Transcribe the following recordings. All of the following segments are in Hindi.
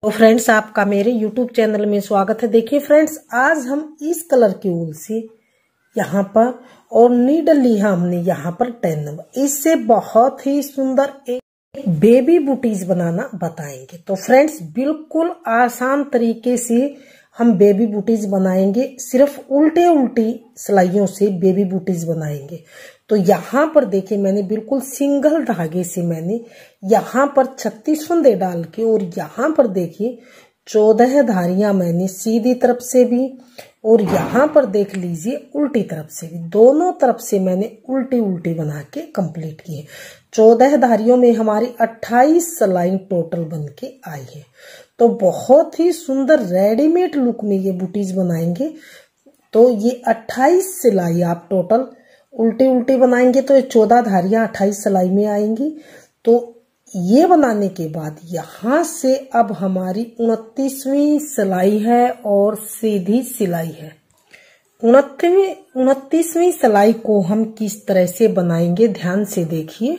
तो फ्रेंड्स, आपका मेरे YouTube चैनल में स्वागत है। देखिए फ्रेंड्स, आज हम इस कलर की ऊल से यहाँ पर और नीडल लिया हमने यहाँ पर 10 नंबर, इससे बहुत ही सुंदर एक बेबी बूटीज बनाना बताएंगे। तो फ्रेंड्स, बिल्कुल आसान तरीके से हम बेबी बूटीज बनाएंगे। सिर्फ उल्टे उल्टी सिलाइयों से बेबी बूटीज बनाएंगे। तो यहाँ पर देखिए, मैंने बिल्कुल सिंगल धागे से मैंने यहाँ पर 36 फंदे डाल के और यहाँ पर देखिए 14 धारियां मैंने सीधी तरफ से भी और यहाँ पर देख लीजिए उल्टी तरफ से भी, दोनों तरफ से मैंने उल्टी उल्टी बना के कंप्लीट की है। 14 धारियों में हमारी 28 सिलाई टोटल बन के आई है। तो बहुत ही सुंदर रेडीमेड लुक में ये बूटीज बनाएंगे। तो ये 28 सिलाई आप टोटल उल्टी उल्टी बनाएंगे तो ये 14 धारियां 28 सिलाई में आएंगी। तो ये बनाने के बाद यहां से अब हमारी 29वीं सिलाई है और सीधी सिलाई है। 29वीं सिलाई को हम किस तरह से बनाएंगे, ध्यान से देखिए।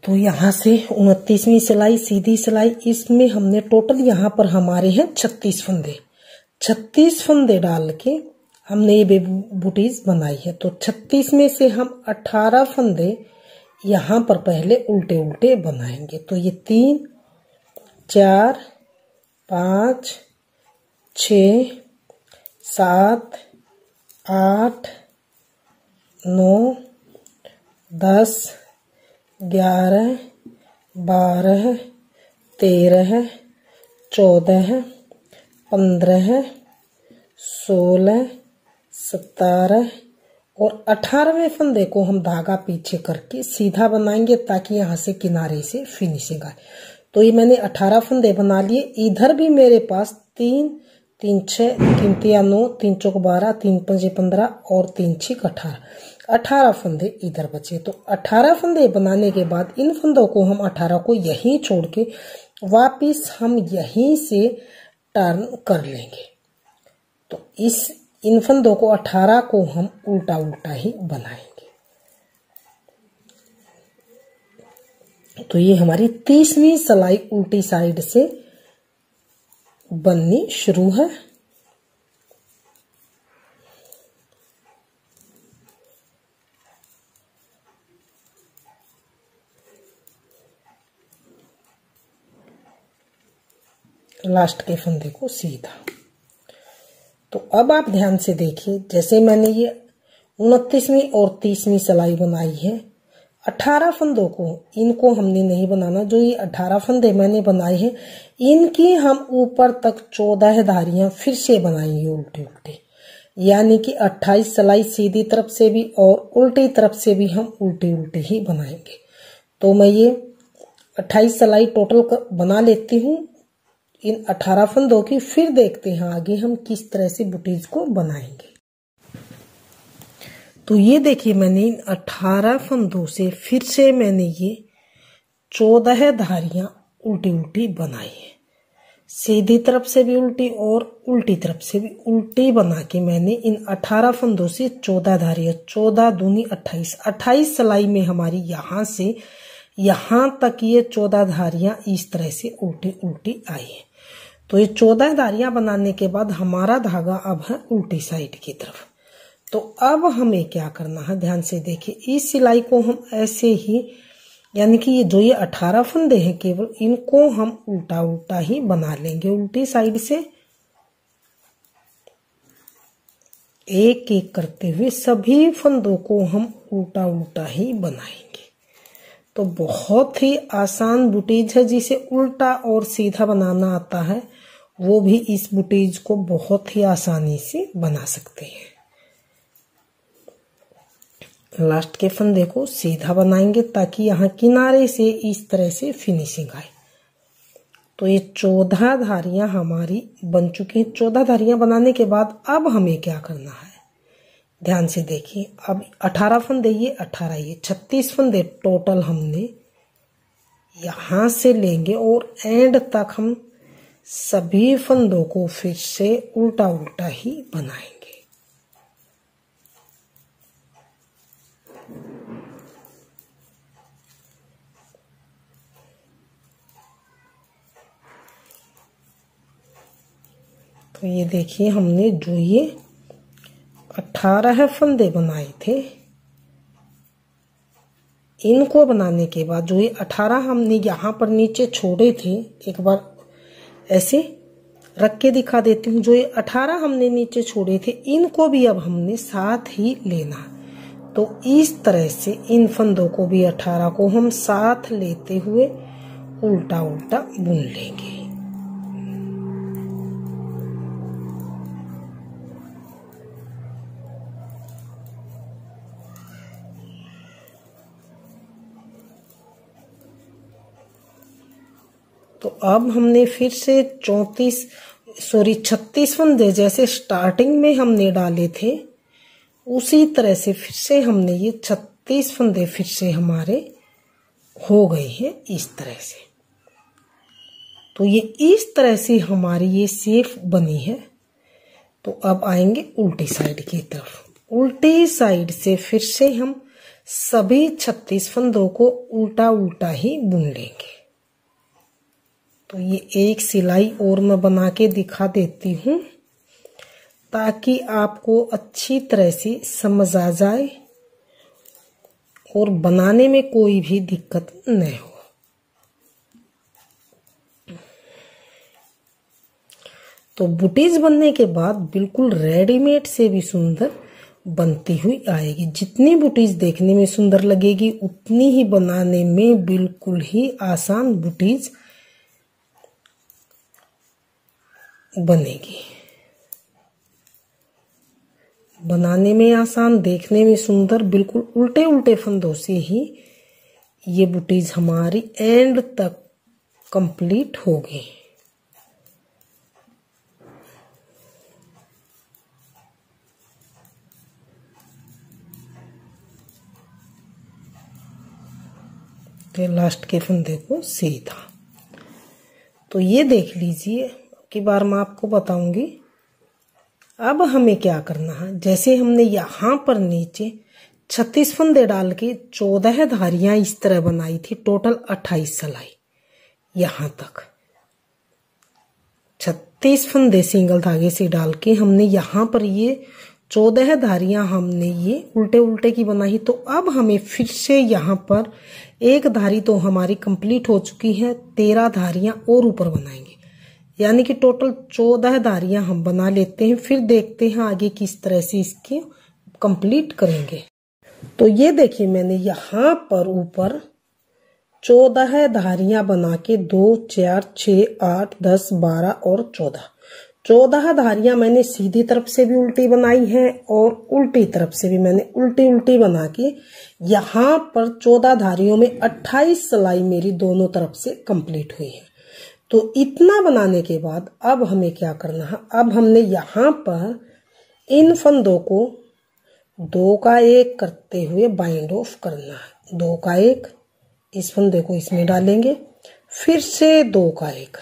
तो यहाँ से 29वीं सिलाई सीधी सिलाई, इसमें हमने टोटल यहाँ पर हमारे हैं 36 फंदे। 36 फंदे डाल के हमने ये बूटीज बनाई है। तो 36 में से हम 18 फंदे यहाँ पर पहले उल्टे उल्टे बनाएंगे। तो ये 3 4 5 6 7 8 9 10 11 12 13 14 15 16 17 और 18वें फंदे को हम धागा पीछे करके सीधा बनाएंगे ताकि यहाँ से किनारे से फिनिशिंग आए। तो ये मैंने 18 फंदे बना लिए। इधर भी मेरे पास 3 3 6 3 3 9 3 चौक 12 3 5 15 और 3 6 18 फंदे इधर बचे। तो 18 फंदे बनाने के बाद इन फंदों को हम 18 को यहीं छोड़ के वापिस हम यहीं से टर्न कर लेंगे। तो इन फंदों को 18 को हम उल्टा उल्टा ही बनाएंगे। तो ये हमारी 30वीं सिलाई उल्टी साइड से बननी शुरू है। लास्ट के फंदे को सीधा। तो अब आप ध्यान से देखिए, जैसे मैंने ये 29वीं और 30वीं सिलाई बनाई है, 18 फंदों को इनको हमने नहीं बनाना। जो ये 18 फंदे मैंने बनाए हैं, इनकी हम ऊपर तक 14 धारियां फिर से बनाएंगे उल्टे उल्टे, यानी कि 28 सिलाई सीधी तरफ से भी और उल्टी तरफ से भी हम उल्टे उल्टे ही बनाएंगे। तो मैं ये 28 सिलाई टोटल बना लेती हूँ इन 18 फंदों की, फिर देखते हैं आगे हम किस तरह से बूटीज को बनाएंगे। तो ये देखिए, मैंने इन 18 फंदों से फिर से मैंने ये 14 धारियां उल्टी उल्टी बनाई है। सीधी तरफ से भी उल्टी और उल्टी तरफ से भी उल्टी बना के मैंने इन 18 फंदों से 14 धारियां, 14 दूनी 28, 28 सिलाई में हमारी यहाँ से यहाँ तक ये 14 धारियां इस तरह से उल्टी उल्टी आई है। तो ये 14 धारियां बनाने के बाद हमारा धागा अब है उल्टी साइड की तरफ। तो अब हमें क्या करना है, ध्यान से देखिए। इस सिलाई को हम ऐसे ही, यानी कि ये जो ये 18 फंदे हैं केवल, इनको हम उल्टा उल्टा ही बना लेंगे उल्टी साइड से, एक एक करते हुए सभी फंदों को हम उल्टा उल्टा ही बनाएंगे। तो बहुत ही आसान बूटीज है। जिसे उल्टा और सीधा बनाना आता है वो भी इस बूटीज को बहुत ही आसानी से बना सकते हैं। लास्ट के फंदे को सीधा बनाएंगे ताकि यहाँ किनारे से इस तरह से फिनिशिंग आए। तो ये 14 धारियां हमारी बन चुकी हैं। 14 धारियां बनाने के बाद अब हमें क्या करना है, ध्यान से देखिए। अब 18 फंदे, ये 18, ये 36 फंदे टोटल हमने यहां से लेंगे और एंड तक हम सभी फंदों को फिर से उल्टा उल्टा ही बनाएंगे। तो ये देखिए हमने जो ये 18 फंदे बनाए थे, इनको बनाने के बाद जो ये 18 हमने यहाँ पर नीचे छोड़े थे, एक बार ऐसे रख के दिखा देती हूँ। जो ये 18 हमने नीचे छोड़े थे, इनको भी अब हमने साथ ही लेना। तो इस तरह से इन फंदों को भी 18 को हम साथ लेते हुए उल्टा उल्टा बुन लेंगे। तो अब हमने फिर से 36 फंदे जैसे स्टार्टिंग में हमने डाले थे, उसी तरह से फिर से हमने ये 36 फंदे फिर से हमारे हो गए हैं इस तरह से। तो ये इस तरह से हमारी ये शेप बनी है। तो अब आएंगे उल्टी साइड की तरफ। उल्टी साइड से फिर से हम सभी 36 फंदों को उल्टा उल्टा ही बुन लेंगे। तो ये एक सिलाई और मैं बना के दिखा देती हूँ ताकि आपको अच्छी तरह से समझ आ जाए और बनाने में कोई भी दिक्कत न हो। तो बुटीज बनने के बाद बिल्कुल रेडीमेड से भी सुंदर बनती हुई आएगी। जितनी बुटीज देखने में सुंदर लगेगी, उतनी ही बनाने में बिल्कुल ही आसान बुटीज बनेगी। बनाने में आसान, देखने में सुंदर, बिल्कुल उल्टे उल्टे फंदों से ही ये बुटीज हमारी एंड तक कंप्लीट होगी। लास्ट के फंदे को सीधा। तो ये देख लीजिए, की बार मैं आपको बताऊंगी। अब हमें क्या करना है, जैसे हमने यहाँ पर नीचे 36 फंदे डाल के 14 धारियां इस तरह बनाई थी, टोटल 28 सिलाई यहाँ तक 36 फंदे सिंगल धागे से डाल के हमने यहाँ पर ये 14 धारियां हमने ये उल्टे उल्टे की बनाई। तो अब हमें फिर से यहाँ पर एक धारी तो हमारी कंप्लीट हो चुकी है, 13 धारियां और ऊपर बनाएंगे, यानी कि टोटल 14 धारियां हम बना लेते हैं। फिर देखते हैं आगे किस तरह से इसके कंप्लीट करेंगे। तो ये देखिए, मैंने यहाँ पर ऊपर 14 धारियां बना के 2, 4, 6, 8, 10, 12 और 14 धारियां मैंने सीधी तरफ से भी उल्टी बनाई है और उल्टी तरफ से भी मैंने उल्टी उल्टी बना के यहाँ पर 14 धारियों में 28 सिलाई मेरी दोनों तरफ से कंप्लीट हुई है। तो इतना बनाने के बाद अब हमें क्या करना है, अब हमने यहाँ पर इन फंदों को 2 का 1 करते हुए बाइंड ऑफ करना है। 2 का 1, इस फंदे को इसमें डालेंगे, फिर से 2 का 1।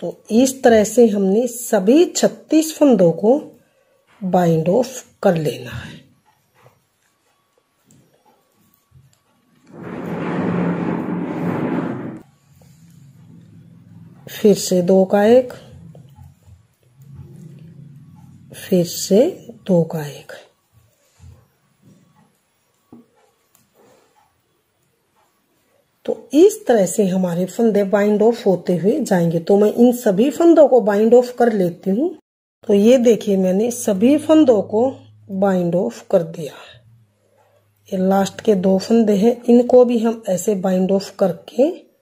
तो इस तरह से हमने सभी 36 फंदों को बाइंड ऑफ कर लेना है। फिर से 2 का 1, फिर से 2 का 1। तो इस तरह से हमारे फंदे बाइंड ऑफ होते हुए जाएंगे। तो मैं इन सभी फंदों को बाइंड ऑफ कर लेती हूँ। तो ये देखिए, मैंने सभी फंदों को बाइंड ऑफ कर दिया है। ये लास्ट के 2 फंदे हैं, इनको भी हम ऐसे बाइंड ऑफ करके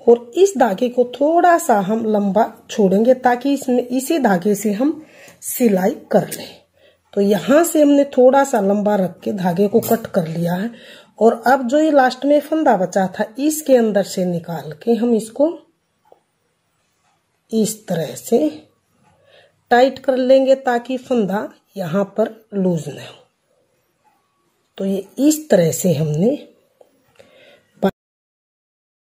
और इस धागे को थोड़ा सा हम लंबा छोड़ेंगे ताकि इसमें इसी धागे से हम सिलाई कर लें। तो यहां से हमने थोड़ा सा लंबा रख के धागे को कट कर लिया है और अब जो ये लास्ट में फंदा बचा था, इसके अंदर से निकाल के हम इसको इस तरह से टाइट कर लेंगे ताकि फंदा यहां पर लूज न हो। तो ये इस तरह से हमने,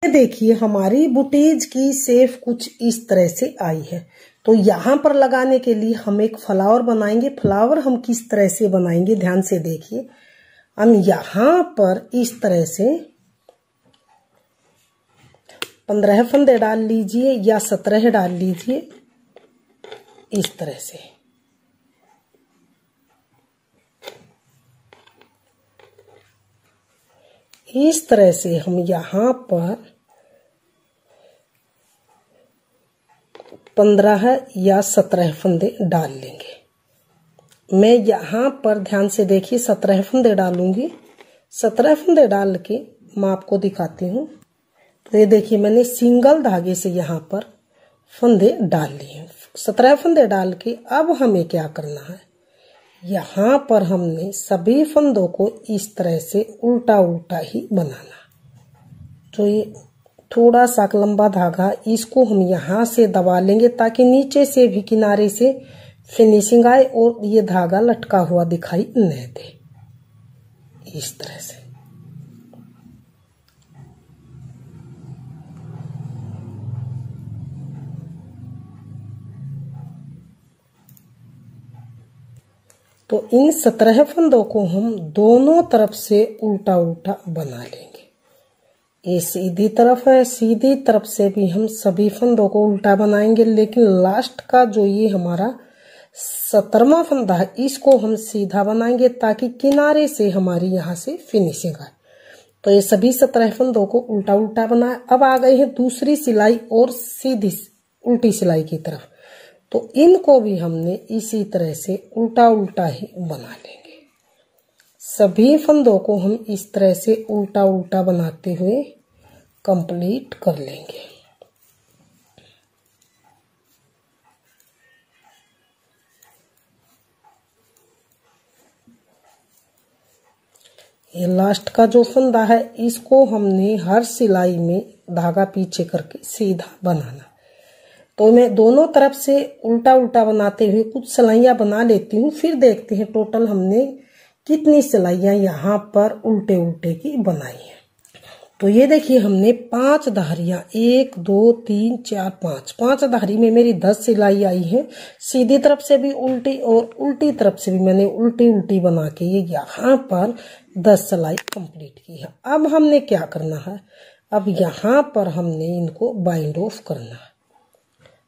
देखिए हमारी बुटीज की शेप कुछ इस तरह से आई है। तो यहाँ पर लगाने के लिए हम एक फ्लावर बनाएंगे। फ्लावर हम किस तरह से बनाएंगे, ध्यान से देखिए। हम यहाँ पर इस तरह से 15 फंदे डाल लीजिए या 17 डाल लीजिए, इस तरह से। इस तरह से हम यहाँ पर 15 या 17 फंदे डाल लेंगे। मैं यहाँ पर ध्यान से देखिए 17 फंदे डालूंगी। 17 फंदे डाल के मैं आपको दिखाती हूँ। तो ये देखिए मैंने सिंगल धागे से यहाँ पर फंदे डाल लिए। 17 फंदे डाल के अब हमें क्या करना है, यहाँ पर हमने सभी फंदों को इस तरह से उल्टा उल्टा ही बनाना। तो ये थोड़ा सा लंबा धागा, इसको हम यहाँ से दबा लेंगे ताकि नीचे से भी किनारे से फिनिशिंग आए और ये धागा लटका हुआ दिखाई न दे, इस तरह से। तो इन 17 फंदों को हम दोनों तरफ से उल्टा उल्टा बना लेंगे। ये सीधी तरफ है, सीधी तरफ से भी हम सभी फंदों को उल्टा बनाएंगे, लेकिन लास्ट का जो ये हमारा 17वां फंदा है इसको हम सीधा बनाएंगे ताकि किनारे से हमारी यहाँ से फिनिशिंग आए। तो ये सभी 17 फंदों को उल्टा उल्टा बनाए। अब आ गए हैं दूसरी सिलाई और सीधी उल्टी सिलाई की तरफ। तो इनको भी हमने इसी तरह से उल्टा उल्टा ही बना लेंगे। सभी फंदों को हम इस तरह से उल्टा उल्टा बनाते हुए कंप्लीट कर लेंगे। ये लास्ट का जो फंदा है इसको हमने हर सिलाई में धागा पीछे करके सीधा बनाना। तो मैं दोनों तरफ से उल्टा उल्टा बनाते हुए कुछ सिलाइयां बना लेती हूँ, फिर देखते हैं टोटल हमने कितनी सिलाइयां यहाँ पर उल्टे उल्टे की बनाई है। तो ये देखिए हमने 5 धारियां, 1 2 3 4 5 धारी में मेरी 10 सिलाई आई है। सीधी तरफ से भी उल्टी और उल्टी तरफ से भी मैंने उल्टी उल्टी बना के ये यहाँ पर 10 सिलाई कंप्लीट की है। अब हमने क्या करना है, अब यहाँ पर हमने इनको बाइंड ऑफ करना है।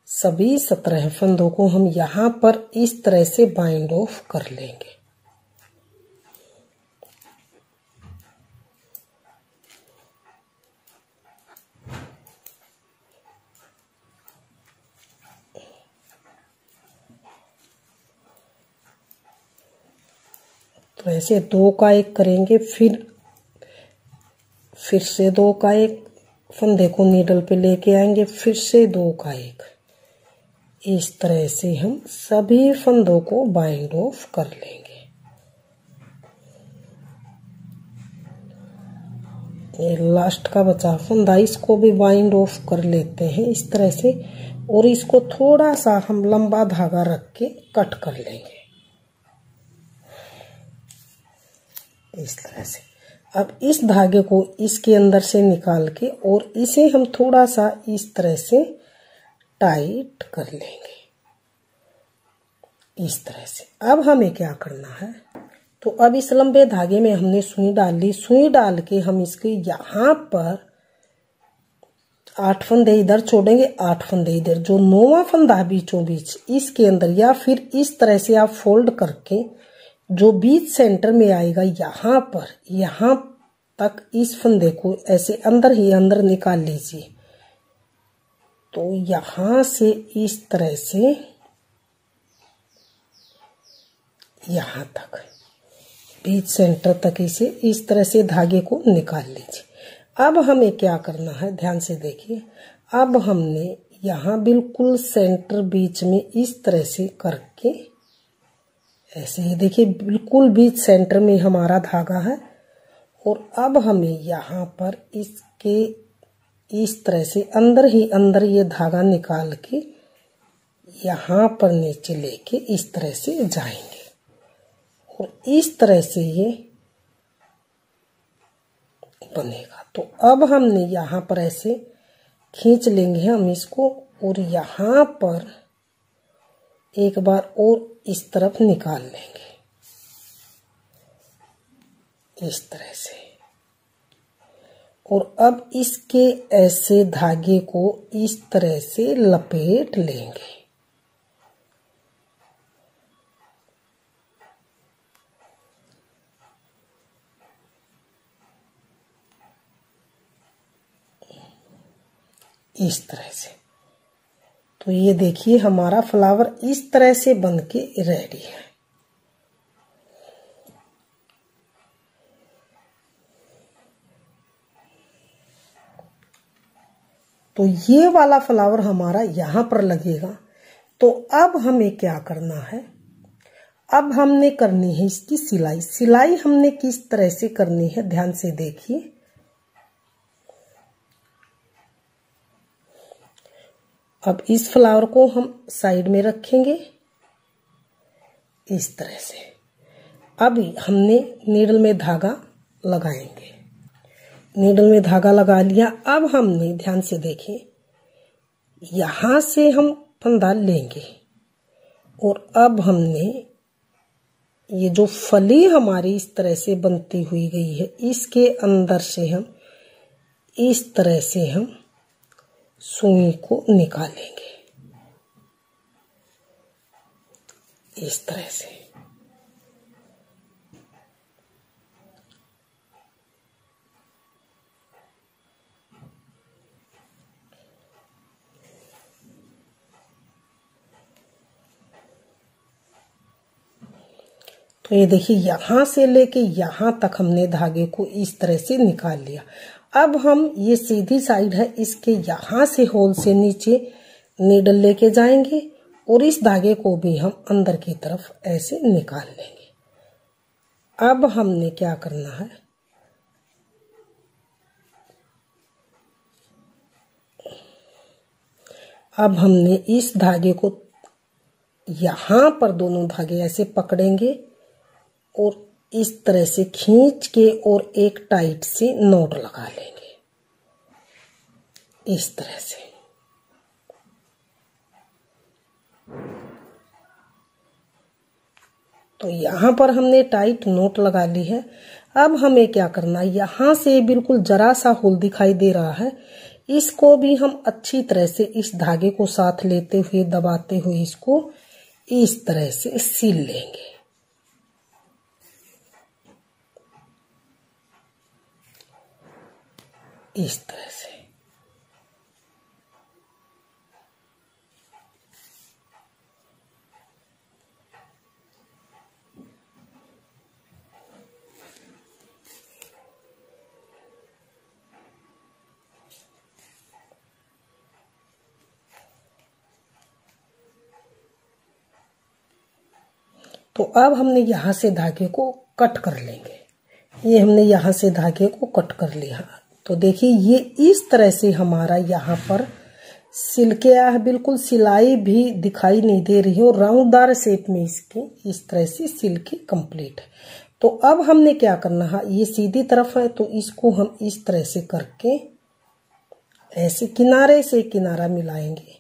सभी 17 फंदों को हम यहाँ पर इस तरह से बाइंड ऑफ कर लेंगे। तो ऐसे 2 का 1 करेंगे, फिर से 2 का 1 फंदे को नीडल पे लेके आएंगे, फिर से 2 का 1। इस तरह से हम सभी फंदों को बाइंड ऑफ कर लेंगे। ये लास्ट का बचा फंदा, इसको भी बाइंड ऑफ कर लेते हैं इस तरह से, और इसको थोड़ा सा हम लंबा धागा रख के कट कर लेंगे इस तरह से। अब इस धागे को इसके अंदर से निकाल के और इसे हम थोड़ा सा इस तरह से टाइट कर लेंगे इस तरह से। अब हमें क्या करना है, तो अब इस लंबे धागे में हमने सुई डाल ली। सुई डाल के हम इसके यहाँ पर 8 फंदे इधर छोड़ेंगे, 8 फंदे इधर। जो 9वां फंदा है बीचों बीच इसके अंदर, या फिर इस तरह से आप फोल्ड करके जो बीच सेंटर में आएगा यहाँ पर, यहाँ तक इस फंदे को ऐसे अंदर ही अंदर निकाल लीजिए। तो यहाँ से इस तरह से यहाँ तक बीच सेंटर तक इसे इस तरह से धागे को निकाल लीजिए। अब हमें क्या करना है, ध्यान से देखिए। अब हमने यहाँ बिल्कुल सेंटर बीच में इस तरह से करके ऐसे ही देखिए बिल्कुल बीच सेंटर में हमारा धागा है। और अब हमें यहाँ पर इसके इस तरह से अंदर ही अंदर ये धागा निकाल के यहाँ पर नीचे लेके इस तरह से जाएंगे, और इस तरह से ये बनेगा। तो अब हमने यहाँ पर ऐसे खींच लेंगे हम इसको, और यहाँ पर एक बार और इस तरफ निकाल लेंगे इस तरह से। और अब इसके ऐसे धागे को इस तरह से लपेट लेंगे। इस तरह से। तो ये देखिए हमारा फ्लावर इस तरह से बनके रेडी है। तो ये वाला फ्लावर हमारा यहां पर लगेगा। तो अब हमें क्या करना है, अब हमने करनी है इसकी सिलाई। सिलाई हमने किस तरह से करनी है ध्यान से देखिए। अब इस फ्लावर को हम साइड में रखेंगे इस तरह से। अब हमने नीडल में धागा लगाएंगे। नीडल में धागा लगा लिया। अब हमने ध्यान से देखें, यहां से हम फंदा लेंगे और अब हमने ये जो फली हमारी इस तरह से बनती हुई गई है, इसके अंदर से हम इस तरह से हम सुई को निकालेंगे इस तरह से। तो ये देखिए यहां से लेके यहां तक हमने धागे को इस तरह से निकाल लिया। अब हम ये सीधी साइड है, इसके यहां से होल से नीचे नीडल लेके जाएंगे और इस धागे को भी हम अंदर की तरफ ऐसे निकाल लेंगे। अब हमने क्या करना है, अब हमने इस धागे को यहां पर दोनों धागे ऐसे पकड़ेंगे और इस तरह से खींच के और एक टाइट से नॉट लगा लेंगे इस तरह से। तो यहां पर हमने टाइट नॉट लगा ली है। अब हमें क्या करना है, यहां से बिल्कुल जरा सा होल दिखाई दे रहा है, इसको भी हम अच्छी तरह से इस धागे को साथ लेते हुए दबाते हुए इसको इस तरह से सिल लेंगे इस तरह से। तो अब हमने यहां से धागे को कट कर लेंगे। ये हमने यहां से धागे को कट कर लिया। तो देखिए ये इस तरह से हमारा यहाँ पर सिल के आया है, बिल्कुल सिलाई भी दिखाई नहीं दे रही है और राउंडदार शेप में इसकी इस तरह से सिल के कंप्लीट है। तो अब हमने क्या करना है, ये सीधी तरफ है तो इसको हम इस तरह से करके ऐसे किनारे से किनारा मिलाएंगे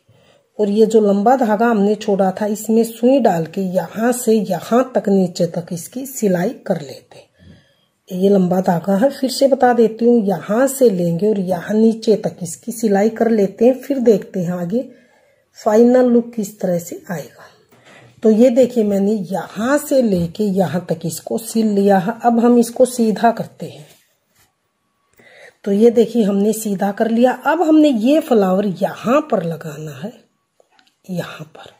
और ये जो लंबा धागा हमने छोड़ा था इसमें सुई डाल के यहाँ से यहाँ तक नीचे तक इसकी सिलाई कर लेते हैं। ये लंबा धागा है, फिर से बता देती हूँ, यहाँ से लेंगे और यहाँ नीचे तक इसकी सिलाई कर लेते हैं, फिर देखते हैं आगे फाइनल लुक किस तरह से आएगा। तो ये देखिए मैंने यहाँ से लेके यहाँ तक इसको सिल लिया है। अब हम इसको सीधा करते हैं। तो ये देखिए हमने सीधा कर लिया। अब हमने ये फ्लावर यहाँ पर लगाना है, यहाँ पर।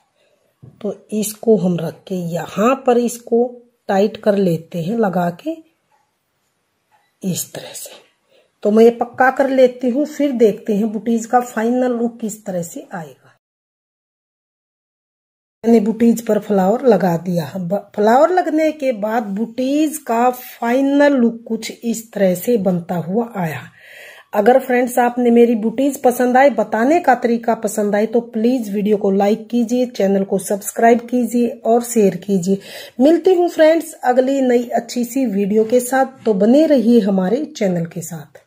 तो इसको हम रख के यहाँ पर इसको टाइट कर लेते हैं लगा के इस तरह से। तो मैं ये पक्का कर लेती हूँ, फिर देखते हैं बुटीज का फाइनल लुक किस तरह से आएगा। मैंने बुटीज पर फ्लावर लगा दिया। फ्लावर लगने के बाद बुटीज का फाइनल लुक कुछ इस तरह से बनता हुआ आया। अगर फ्रेंड्स आपने मेरी बुटीज पसंद आए, बताने का तरीका पसंद आए तो प्लीज वीडियो को लाइक कीजिए, चैनल को सब्सक्राइब कीजिए और शेयर कीजिए। मिलती हूँ फ्रेंड्स अगली नई अच्छी सी वीडियो के साथ, तो बने रहिए हमारे चैनल के साथ।